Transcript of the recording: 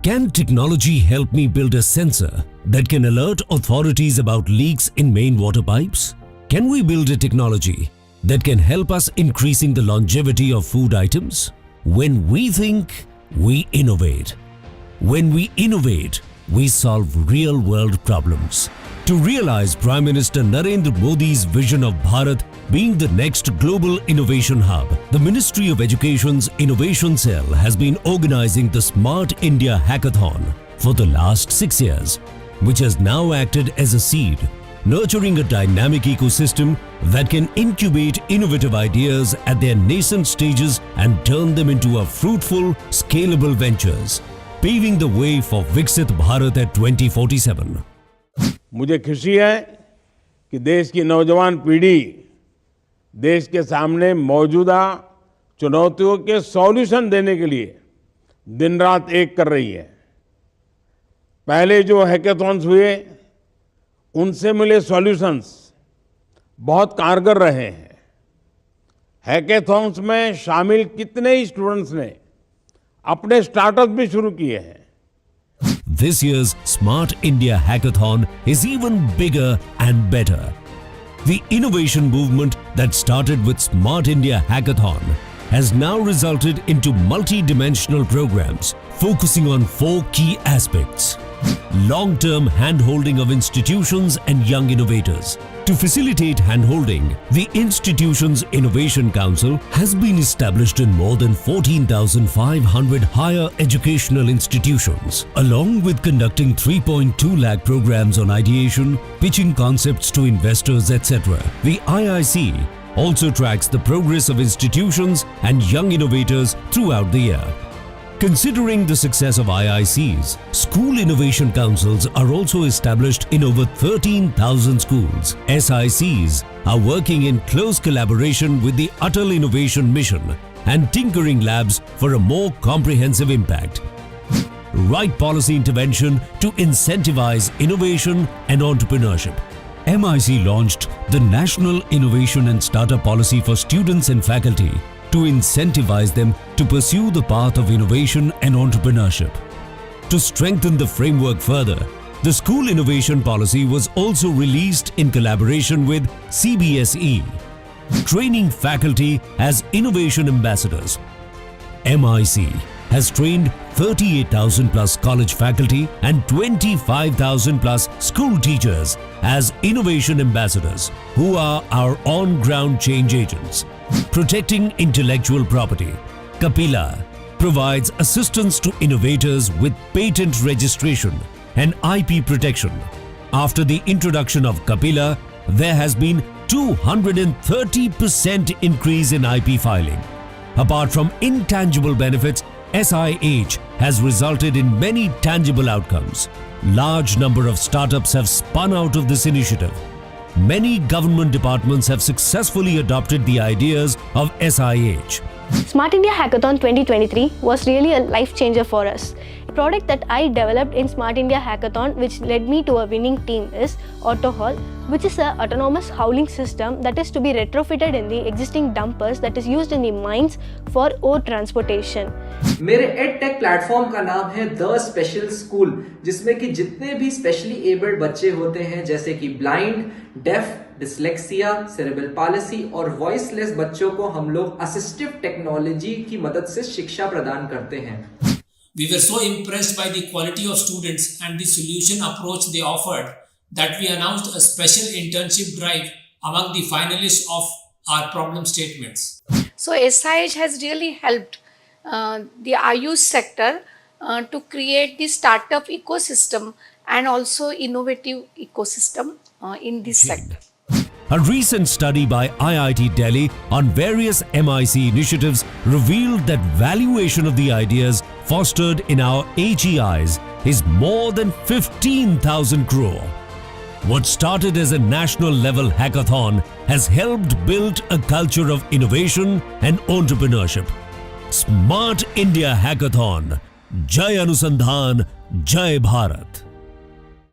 Can technology help me build a sensor that can alert authorities about leaks in main water pipes? Can we build a technology that can help us increasing the longevity of food items? When we think, we innovate. When we innovate, we solve real-world problems. To realize Prime Minister Narendra Modi's vision of Bharat being the next global innovation hub, the Ministry of Education's Innovation Cell has been organizing the Smart India Hackathon for the last 6 years, which has now acted as a seed, nurturing a dynamic ecosystem that can incubate innovative ideas at their nascent stages and turn them into a fruitful, scalable ventures, paving the way for Viksit Bharat at 2047. मुझे खुशी है कि देश की नौजवान पीढ़ी देश के सामने मौजूदा चुनौतियों के सॉल्यूशन देने के लिए दिन रात एक कर रही है। पहले जो हैकेथॉन्स हुए उनसे मिले सॉल्यूशंस बहुत कारगर रहे हैं। हैकेथॉन्स में शामिल कितने ही स्टूडेंट्स ने अपने स्टार्टअप भी शुरू किए हैं। This year's Smart India Hackathon is even bigger and better. The innovation movement that started with Smart India Hackathon has now resulted into multi-dimensional programs focusing on 4 key aspects. Long-term hand-holding of institutions and young innovators. To facilitate hand-holding, the institution's Innovation Council has been established in more than 14,500 higher educational institutions, along with conducting 3.2 lakh programs on ideation, pitching concepts to investors, etc. The IIC also tracks the progress of institutions and young innovators throughout the year. Considering the success of IICs, school innovation councils are also established in over 13,000 schools. SICs are working in close collaboration with the Atal Innovation Mission and tinkering labs for a more comprehensive impact. Right policy intervention to incentivize innovation and entrepreneurship. MIC launched the National Innovation and Startup Policy for students and faculty to incentivize them to pursue the path of innovation and entrepreneurship. To strengthen the framework further, the School Innovation Policy was also released in collaboration with CBSE, training faculty as innovation ambassadors. MIC has trained 38,000 plus college faculty and 25,000 plus school teachers as innovation ambassadors, who are our on-ground change agents. Protecting intellectual property. Kapila provides assistance to innovators with patent registration and IP protection. After the introduction of Kapila, there has been 230% increase in IP filing. Apart from intangible benefits, SIH has resulted in many tangible outcomes. Large number of startups have spun out of this initiative. Many government departments have successfully adopted the ideas of SIH. Smart India Hackathon 2023 was really a life changer for us. The product that I developed in Smart India Hackathon, which led me to a winning team, is AutoHaul, which is an autonomous hauling system that is to be retrofitted in the existing dumpers that is used in the mines for ore transportation. मेरे edtech platform का नाम है the special school, जिसमें कि जितने भी specially abled बच्चे होते हैं, जैसे कि blind, deaf, dyslexia, cerebral palsy और वॉइसलेस बच्चों को हम लोग असिस्टिव टेक्नोलॉजी की मदद से शिक्षा प्रदान करते हैं. We were so impressed by the quality of students and the solution approach they offered that we announced a special internship drive among the finalists of our problem statements. So SIH has really helped the Ayush sector to create the startup ecosystem and also innovative ecosystem in this sector. A recent study by IIT Delhi on various MIC initiatives revealed that valuation of the ideas fostered in our HEIs is more than 15,000 crore. What started as a national level hackathon has helped build a culture of innovation and entrepreneurship. Smart India Hackathon. Jai Anusandhan, Jai Bharat.